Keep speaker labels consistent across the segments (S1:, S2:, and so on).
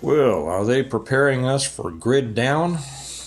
S1: Well, are they preparing us for grid down?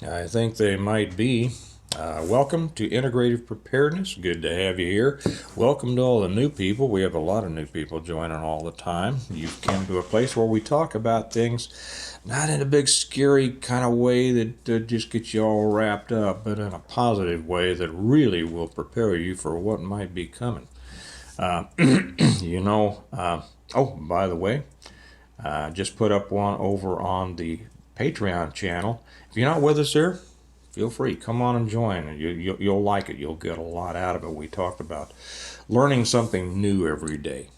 S1: I think they might be. Welcome to Integrative Preparedness. Good to have you here. Welcome to all the new people. We have a lot of new people joining all the time. You've come to a place where we talk about things not in a big scary kind of way that just gets you all wrapped up, but in a positive way that really will prepare you for what might be coming. Uh, you know, oh, by the way, just put up one over on the Patreon channel. If you're not with us there, feel free. Come on and join. You'll like it. You'll get a lot out of it. We talked about learning something new every day.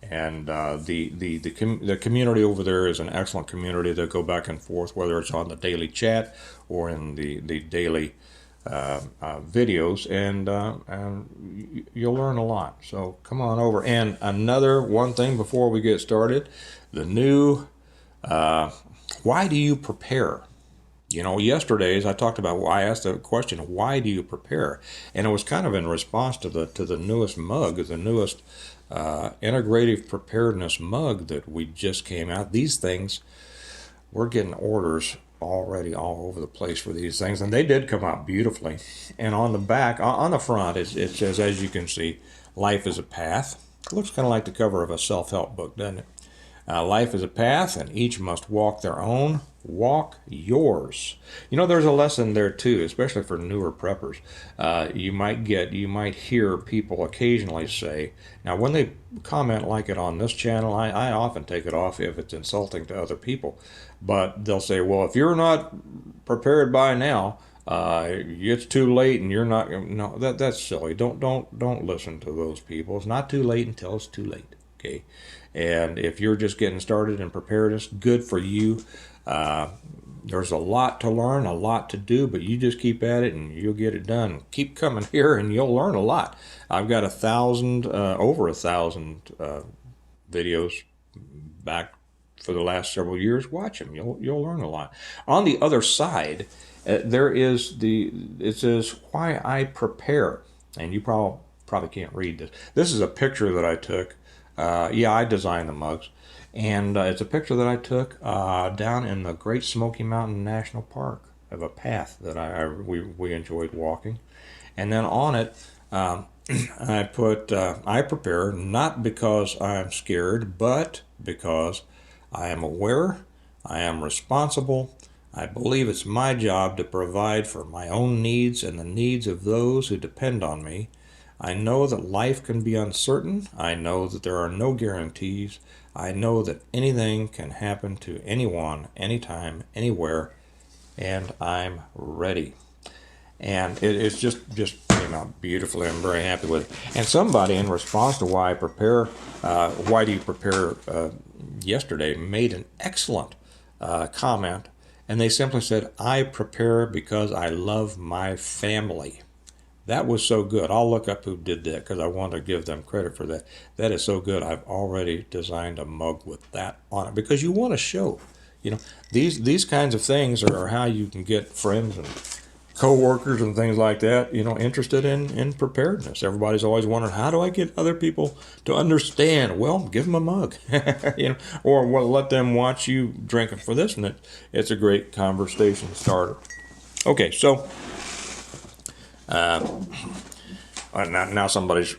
S1: And the community over there is an excellent community that go back and forth, whether it's on the daily chat or in the daily videos, and you'll learn a lot. So come on over. And another one thing before we get started, the new why do you prepare? You know, yesterday's I talked about. I asked the question, why do you prepare? And it was kind of in response to the newest mug, the newest integrative preparedness mug that we just came out. These things, we're getting orders already all over the place for these things, and they did come out beautifully. And on the back, on the front, it says, as you can see, life is a path. It looks kind of like the cover of a self-help book, doesn't it? Life is a path, and each must walk their own. Walk yours. You know, there's a lesson there too, especially for newer preppers. You might hear people occasionally say, now when they comment like it on this channel, I often take it off if it's insulting to other people. But they'll say, well, if you're not prepared by now, it's too late, and you're not. No, that's silly. Don't listen to those people. It's not too late until it's too late. Okay. And if you're just getting started in preparedness, good for you. There's a lot to learn, a lot to do, but you just keep at it and you'll get it done. Keep coming here and you'll learn a lot. I've got over 1,000 videos back for the last several years. Watch them. You'll learn a lot. On the other side, it says why I prepare, and you probably can't read this. This is a picture that I took. I designed the mugs, and it's a picture that I took down in the Great Smoky Mountain National Park of a path that we enjoyed walking, and then on it I put I prepare not because I'm scared, but because I am aware, I am responsible. I believe it's my job to provide for my own needs and the needs of those who depend on me. I know that life can be uncertain. I know that there are no guarantees. I know that anything can happen to anyone, anytime, anywhere, and I'm ready. And it's just came out beautifully. I'm very happy with it. And somebody, in response to why I prepare, why do you prepare, yesterday, made an excellent comment, and they simply said, I prepare because I love my family. That was so good. I'll look up who did that because I want to give them credit for that. That is so good. I've already designed a mug with that on it because you want to show, these kinds of things are how you can get friends and co-workers and things like that, interested in preparedness. Everybody's always wondering, how do I get other people to understand? Well, give them a mug, or let them watch you drinking for this, and it's a great conversation starter. Okay, so. Now somebody's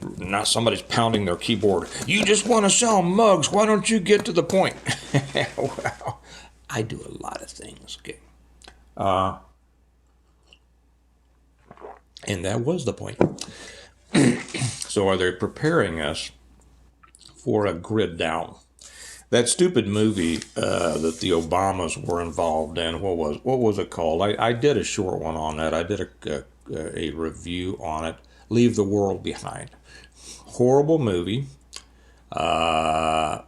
S1: pounding their keyboard. You just want to sell mugs. Why don't you get to the point? Well, I do a lot of things. Okay. And that was the point. So are they preparing us for a grid down? That stupid movie that the Obamas were involved in, what was it called? I did a short one on that. I did a review on it. Leave the World Behind. Horrible movie,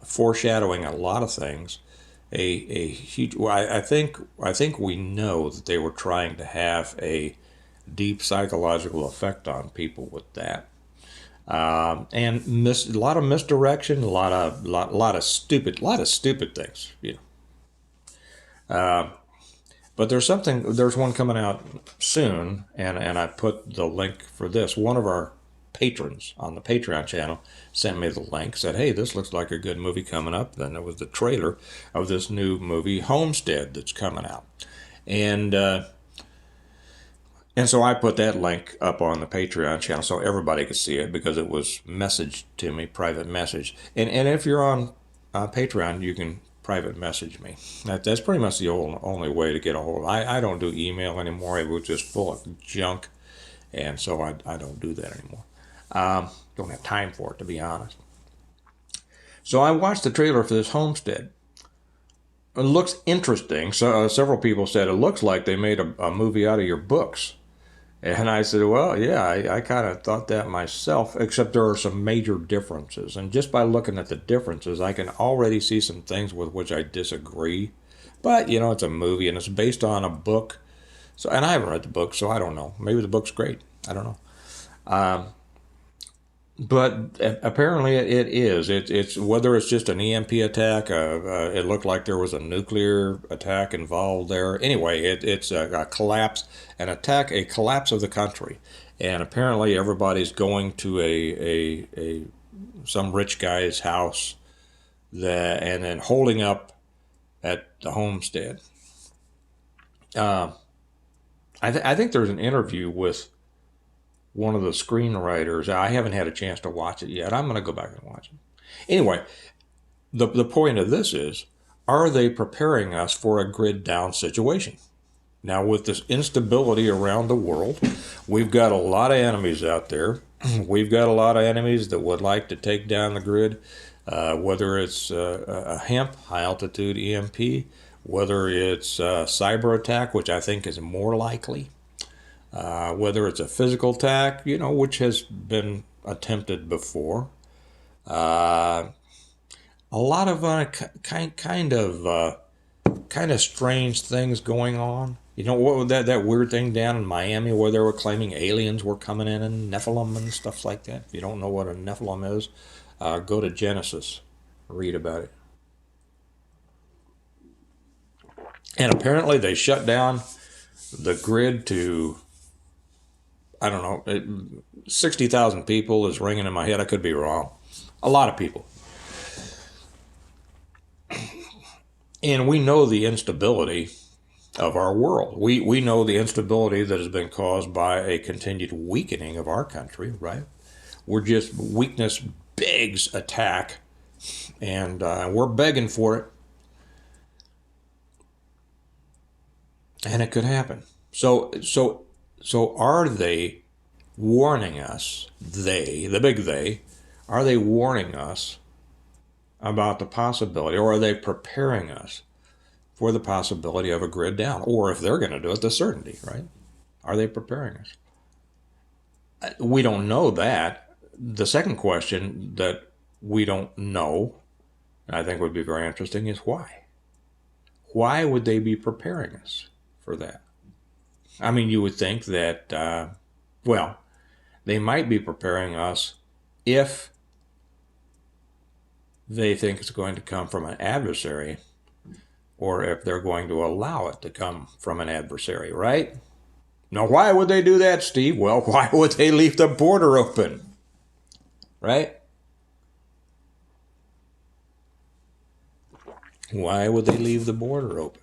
S1: foreshadowing a lot of things. A huge. Well, I think we know that they were trying to have a deep psychological effect on people with that. And a lot of misdirection, a lot of stupid things, But there's one coming out soon, and I put the link for this. One of our patrons on the Patreon channel sent me the link, said, hey, this looks like a good movie coming up. Then there was the trailer of this new movie, Homestead, that's coming out. And so I put that link up on the Patreon channel so everybody could see it, because it was messaged to me, private message. And if you're on Patreon, you can private message me. That's pretty much the only way to get a hold of it. I don't do email anymore. It was just full of junk. And so I don't do that anymore. Don't have time for it, to be honest. So I watched the trailer for this Homestead. It looks interesting. So several people said it looks like they made a movie out of your books. And I said, well, yeah, I kind of thought that myself, except there are some major differences. And just by looking at the differences, I can already see some things with which I disagree. But, it's a movie and it's based on a book. So, and I haven't read the book, so I don't know. Maybe the book's great. I don't know. But apparently it is. It's whether it's just an EMP attack. It looked like there was a nuclear attack involved there. Anyway, it's a collapse, a collapse of the country, and apparently everybody's going to some rich guy's house and then holding up at the homestead. I think there's an interview with one of the screenwriters. I haven't had a chance to watch it yet. I'm going to go back and watch it. Anyway, the point of this is, are they preparing us for a grid down situation? Now, with this instability around the world, we've got a lot of enemies out there. We've got a lot of enemies that would like to take down the grid, whether it's a high altitude EMP, whether it's a cyber attack, which I think is more likely, whether it's a physical attack, which has been attempted before. A lot of kind of strange things going on. What was that weird thing down in Miami where they were claiming aliens were coming in and Nephilim and stuff like that? If you don't know what a Nephilim is, go to Genesis, read about it. And apparently they shut down the grid to, I don't know, 60,000 people is ringing in my head. I could be wrong. A lot of people. And we know the instability of our world. We know the instability that has been caused by a continued weakening of our country, right? Weakness begs attack, and we're begging for it. And it could happen. So are they warning us, the big they, are they warning us about the possibility, or are they preparing us for the possibility of a grid down? Or if they're going to do it, the certainty, right? Are they preparing us? We don't know that. The second question that we don't know, and I think would be very interesting, is why? Why would they be preparing us for that? I mean, you would think that, they might be preparing us if they think it's going to come from an adversary, or if they're going to allow it to come from an adversary, right? Now, why would they do that, Steve? Well, why would they leave the border open, right? Why would they leave the border open?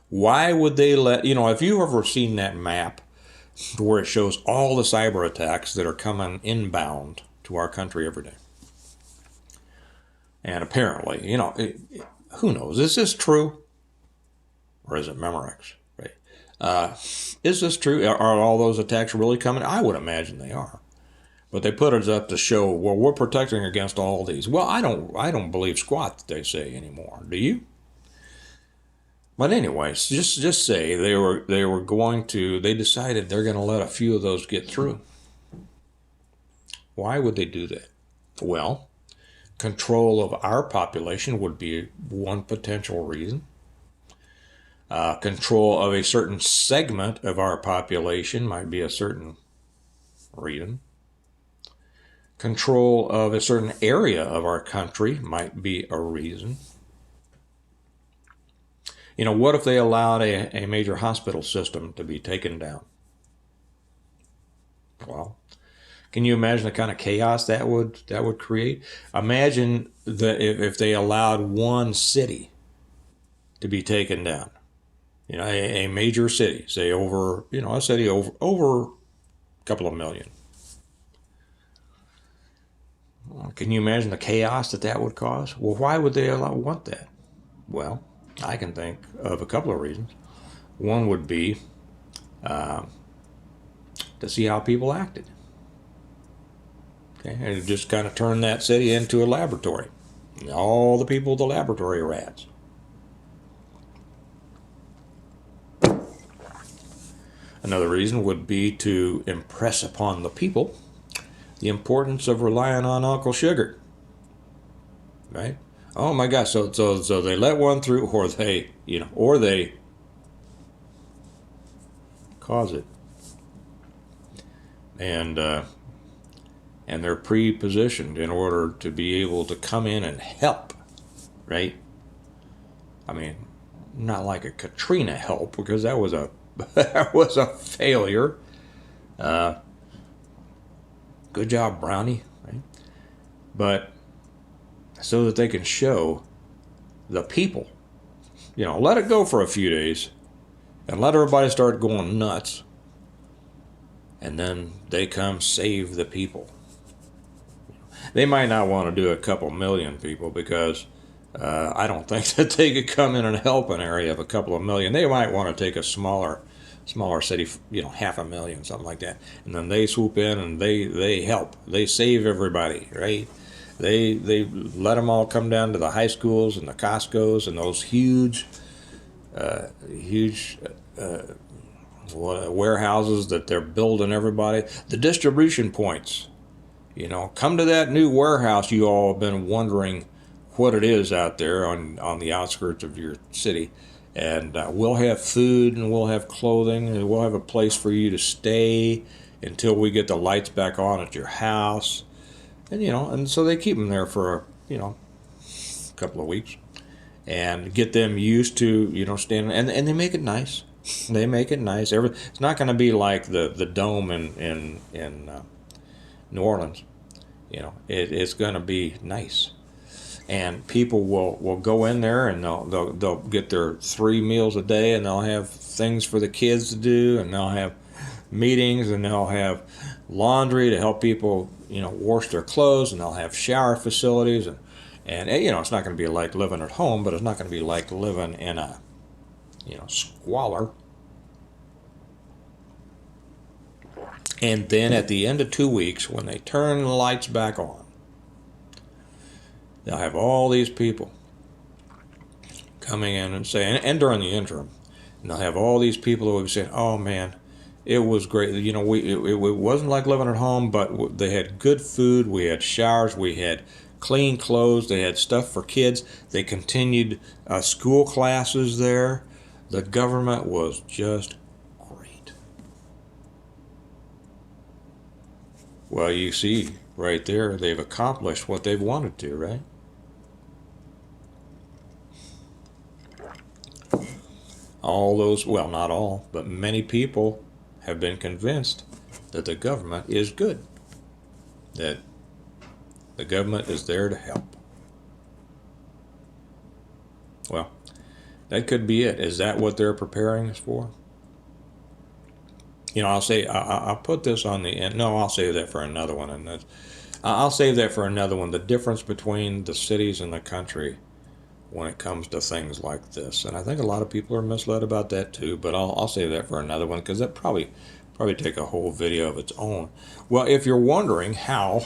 S1: Why would they if you've ever seen that map where it shows all the cyber attacks that are coming inbound to our country every day. And apparently, who knows? Is this true? Or is it Memorex? Right? Is this true? Are all those attacks really coming? I would imagine they are. But they put it up to show, well, we're protecting against all these. Well, I don't believe squat that they say anymore. Do you? But anyways, just say they decided they're going to let a few of those get through. Why would they do that? Well, control of our population would be one potential reason. Control of a certain segment of our population might be a certain reason. Control of a certain area of our country might be a reason. What if they allowed a major hospital system to be taken down? Well, Can you imagine the kind of chaos that would create? Imagine that if they allowed one city to be taken down, a major city, say over, a city over a couple of million. Can you imagine the chaos that would cause? Well, why would they want that? Well, I can think of a couple of reasons. One would be to see how people acted. Okay, and just kind of turn that city into a laboratory. All the people, the laboratory rats. Another reason would be to impress upon the people the importance of relying on Uncle Sugar. Right? Oh my gosh! So they let one through, or they cause it, and they're pre-positioned in order to be able to come in and help. Right? I mean, not like a Katrina help, because that was a failure. Good job, Brownie. Right? But so that they can show the people, let it go for a few days and let everybody start going nuts, and then they come save the people. They might not want to do a couple million people, because I don't think that they could come in and help an area of a couple of million. They might want to take a smaller city, 500,000, something like that, and then they swoop in and they help. They save everybody, right? They let them all come down to the high schools and the Costcos and those huge warehouses that they're building everybody. The distribution points, come to that new warehouse you all have been wondering what it is out there on the outskirts of your city. And we'll have food, and we'll have clothing, and we'll have a place for you to stay until we get the lights back on at your house. And, and so they keep them there for, a couple of weeks and get them used to, standing. And they make it nice. They make it nice. It's not going to be like the Dome in New Orleans. It's going to be nice. And people will go in there, and they'll get their 3 meals a day, and they'll have things for the kids to do, and they'll have meetings, and they'll have laundry to help people, wash their clothes, and they'll have shower facilities, and it's not going to be like living at home, but it's not going to be like living in a, squalor. And then at the end of 2 weeks, when they turn the lights back on, they'll have all these people coming in and saying, and during the interim, and they'll have all these people who will be saying, "Oh man, it was great. It wasn't like living at home, but they had good food. We had showers. We had clean clothes. They had stuff for kids. They continued school classes there. The government was just great." Well, you see right there, they've accomplished what they've wanted to, right? All those, well, not all, but many people have been convinced that the government is good, that the government is there to help. Well, that could be it. Is that what they're preparing us for? I'll put this on the end. No, I'll save that for another one. And I'll save that for another one. The difference between the cities and the country when it comes to things like this. And I think a lot of people are misled about that too, but I'll save that for another one, because that probably take a whole video of its own. Well, if you're wondering how,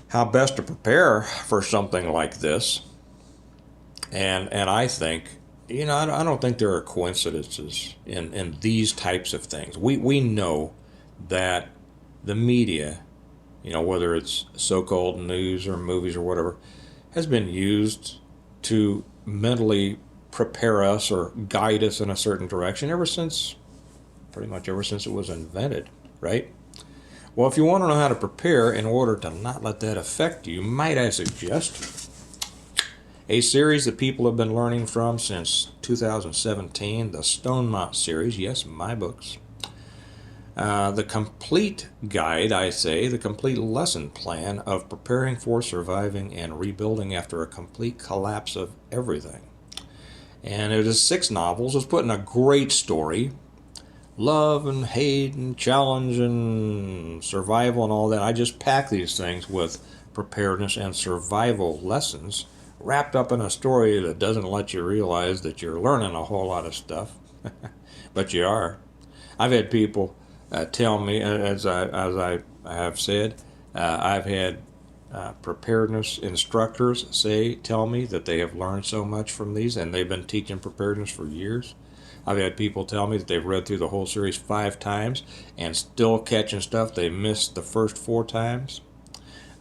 S1: how best to prepare for something like this, and I think, I don't think there are coincidences in these types of things. We know that the media, whether it's so-called news or movies or whatever, has been used to mentally prepare us or guide us in a certain direction pretty much ever since it was invented, right? Well, if you want to know how to prepare in order to not let that affect you, might I suggest a series that people have been learning from since 2017, the Stonemont series. Yes, my books. The complete guide, I say, the complete lesson plan of preparing for, surviving, and rebuilding after a complete collapse of everything. And it is 6 novels. It's put in a great story. Love and hate and challenge and survival and all that. I just pack these things with preparedness and survival lessons wrapped up in a story that doesn't let you realize that you're learning a whole lot of stuff. But you are. I've had people tell me, as I have said, I've had preparedness instructors tell me that they have learned so much from these, and they've been teaching preparedness for years. I've had people tell me that they've read through the whole series 5 times and still catching stuff they missed the first 4 times.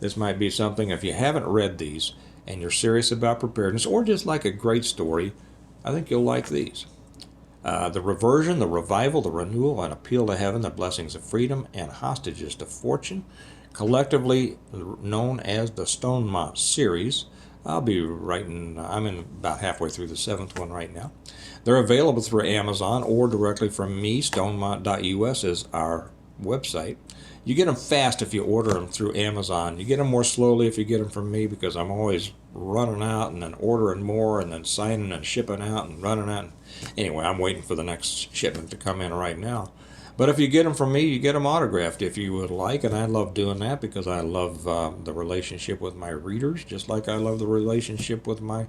S1: This might be something, if you haven't read these and you're serious about preparedness or just like a great story, I think you'll like these. The reversion, the revival, the renewal, and appeal to heaven, the blessings of freedom, and hostages to fortune, collectively known as the Stonemont series. I'll be writing, I'm in about halfway through the 7th one right now. They're available through Amazon or directly from me. Stonemont.us is our website. You get them fast if you order them through Amazon. You get them more slowly if you get them from me, because I'm always running out and then ordering more and then signing and shipping out and running out. Anyway, I'm waiting for the next shipment to come in right now. But if you get them from me, you get them autographed if you would like, and I love doing that because I love the relationship with my readers, just like I love the relationship with my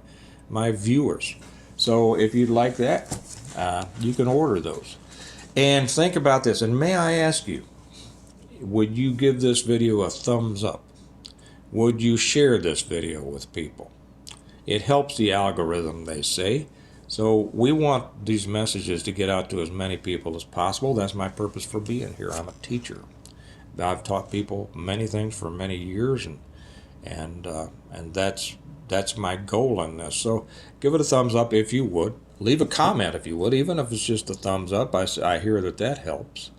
S1: viewers. So if you'd like that, you can order those. And think about this, and may I ask you, would you give this video a thumbs up? Would you share this video with people? It helps the algorithm, they say. So we want these messages to get out to as many people as possible. That's my purpose for being here. I'm a teacher. I've taught people many things for many years, and that's my goal in this. So give it a thumbs up if you would. Leave a comment if you would, even if it's just a thumbs up. I hear that helps.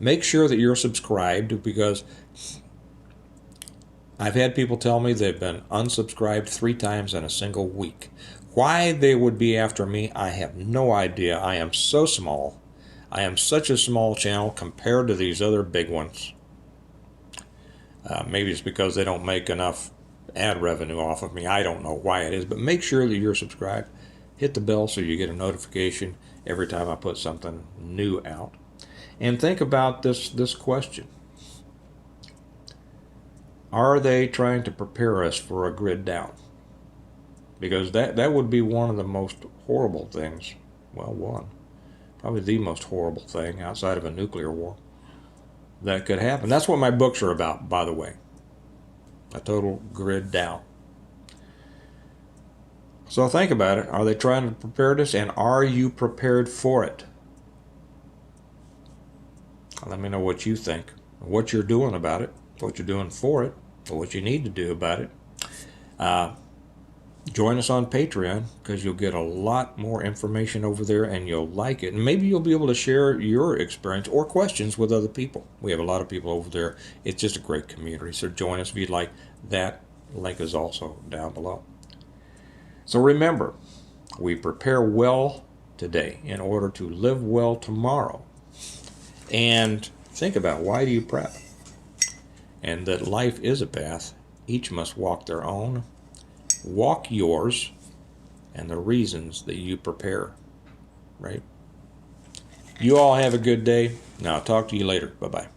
S1: Make sure that you're subscribed, because I've had people tell me they've been unsubscribed 3 times in a single week. Why they would be after me, I have no idea. I am so small. I am such a small channel compared to these other big ones. Maybe it's because they don't make enough ad revenue off of me. I don't know why it is, but make sure that you're subscribed. Hit the bell so you get a notification every time I put something new out. And think about this question. Are they trying to prepare us for a grid down? Because that would be one of the most horrible things. Well, probably the most horrible thing outside of a nuclear war that could happen. That's what my books are about, by the way. A total grid down. So think about it. Are they trying to prepare us, and are you prepared for it? Let me know what you think, what you're doing about it, what you're doing for it, or what you need to do about it. Join us on Patreon, because you'll get a lot more information over there, and you'll like it. And maybe you'll be able to share your experience or questions with other people. We have a lot of people over there. It's just a great community. So join us if you'd like. That link is also down below. So remember, we prepare well today in order to live well tomorrow. And think about, why do you prep? And that life is a path. Each must walk their own. Walk yours, and the reasons that you prepare, right? You all have a good day. Now, I'll talk to you later. Bye-bye.